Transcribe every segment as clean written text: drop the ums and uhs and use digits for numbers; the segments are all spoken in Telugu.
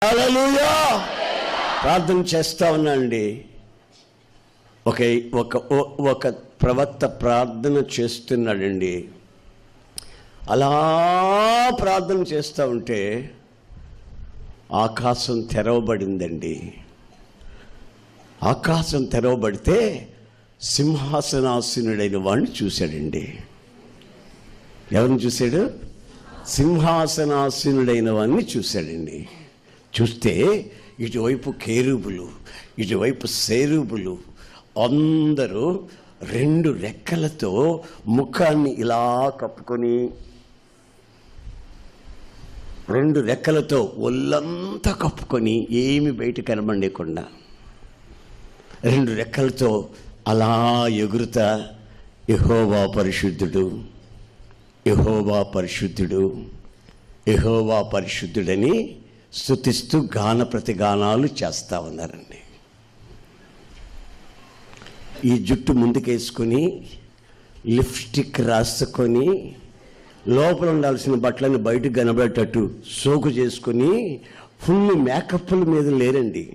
హల్లెలూయా. ప్రార్థన చేస్తా ఉన్నానండి. ఒక ప్రవక్త ప్రార్థన చేస్తున్నాడండి. అలా ప్రార్థన చేస్తూ ఉంటే ఆకాశం తెరవబడిందండి. ఆకాశం తెరవబడితే సింహాసనాసీనుడైన వాడిని చూశాడండి. ఎవరిని చూశాడు? సింహాసనాసీనుడైన వాడిని చూశాడండి. చూస్తే ఇటువైపు కేరుబులు, ఇటువైపు సేరుబులు అందరూ 2 రెక్కలతో ముఖాన్ని ఇలా కప్పుకొని, 2 రెక్కలతో ఒళ్ళంతా కప్పుకొని, ఏమి బయట కనబడకుండా 2 రెక్కలతో అలా ఎగురుతా యెహోవా పరిశుద్ధుడు, యెహోవా పరిశుద్ధుడు, యెహోవా పరిశుద్ధుడని స్తుతిస్తూ గాన ప్రతిగానాలు చేస్తూ ఉన్నారండి. ఈ జుట్టు ముందుకేసుకొని, లిప్స్టిక్ రాసుకొని, లోపల ఉండాల్సిన బట్టలను బయటకు కనబడేటట్టు సోకు చేసుకొని ఫుల్ మేకప్ల మీద లేరండి.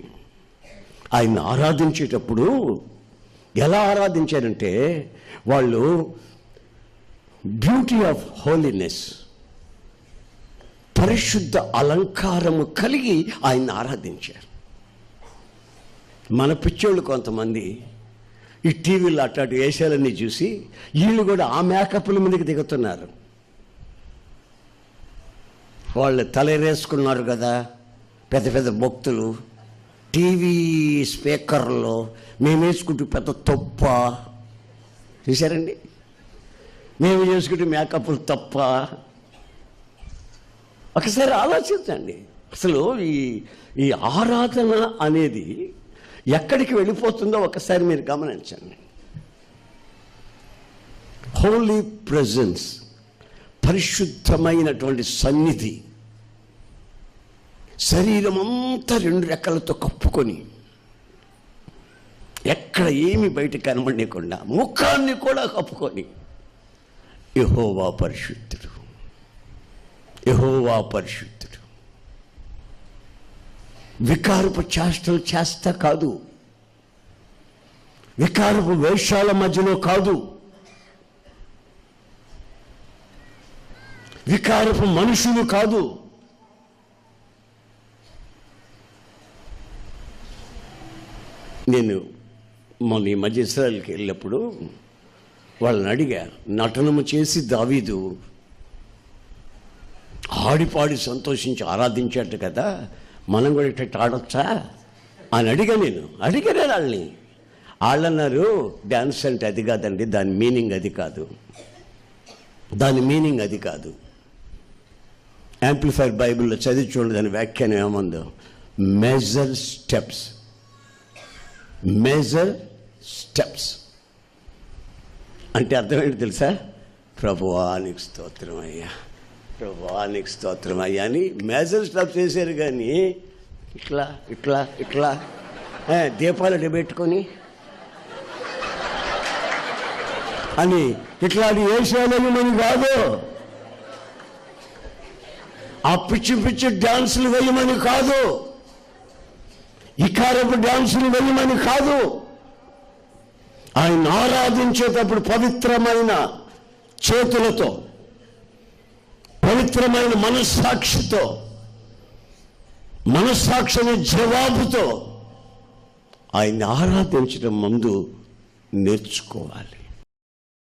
ఆయన ఆరాధించేటప్పుడు ఎలా ఆరాధించారంటే, వాళ్ళు బ్యూటీ ఆఫ్ హోలీనెస్, పరిశుద్ధ అలంకారము కలిగి ఆయన్ని ఆరాధించారు. మన పిచ్చోళ్ళు కొంతమంది ఈ టీవీలో అట్లాంటి వేషాలన్నీ చూసి వీళ్ళు కూడా ఆ మేకప్ల మీదకి దిగుతున్నారు. వాళ్ళు తలరేసుకున్నారు కదా పెద్ద పెద్ద భక్తులు, టీవీ స్పీకర్లో మేము వేసుకుంటూ పెద్ద తప్ప చూశారండి. మేము చేసుకుంటూ మేకప్లు తప్ప. ఒకసారి ఆలోచించండి, అసలు ఈ ఆరాధన అనేది ఎక్కడికి వెళ్ళిపోతుందో ఒకసారి మీరు గమనించండి. హోలీ ప్రెజెన్స్, పరిశుద్ధమైనటువంటి సన్నిధి, శరీరం అంతా 2 రెక్కలతో కప్పుకొని, ఎక్కడ ఏమి బయట కనబడకుండా ముఖాన్ని కూడా కప్పుకొని, యెహోవా పరిశుద్ధుడు, యెహోవా పరిశుద్ధుడు. వికారపు చేష్టలు చేస్తా కాదు, వికారపు వేషాల మధ్యలో కాదు, వికారపు మనుషులు కాదు. నేను మొన్న ఈ మధ్య ఇశ్రాయేల్కి వెళ్ళినప్పుడు వాళ్ళని అడిగా, నటనము చేసి దావీదు ఆడిపాడి సంతోషించి ఆరాధించాడు కదా, మనం కూడా ఇట్లా ఆడొచ్చా అని అడిగాను వాళ్ళని. వాళ్ళన్నారు, డ్యాన్స్ అంటే అది కాదండి, దాని మీనింగ్ అది కాదు, దాని మీనింగ్ అది కాదు. యాంప్లిఫైర్ బైబిల్లో చదివి చూడండి, దాని వ్యాఖ్యానం ఏముందో. మెజర్ స్టెప్స్, మెజర్ స్టెప్స్ అంటే అర్థం ఏంటి తెలుసా? ప్రభువా నీకు స్తోత్రం అయ్యా, ప్రభువా నీకు స్తోత్రం అయ్యా అని మెజర్ స్టెప్స్ చేశారు. కానీ ఇట్లా ఇట్లా ఇట్లా దీపాలు పెట్టుకొని అని ఇట్లాంటి వేషాలని మనం కాదు, ఆ పిచ్చి పిచ్చి డ్యాన్సులు వేయమని కాదు, ఇకారపు డ్యాన్సులు వేయమని కాదు. ఆయన ఆరాధించేటప్పుడు పవిత్రమైన చేతులతో, పవిత్రమైన మనస్సాక్షితో, మనస్సాక్షిని జవాబుతో ఆయన్ని ఆరాధించడం ముందు నేర్చుకోవాలి.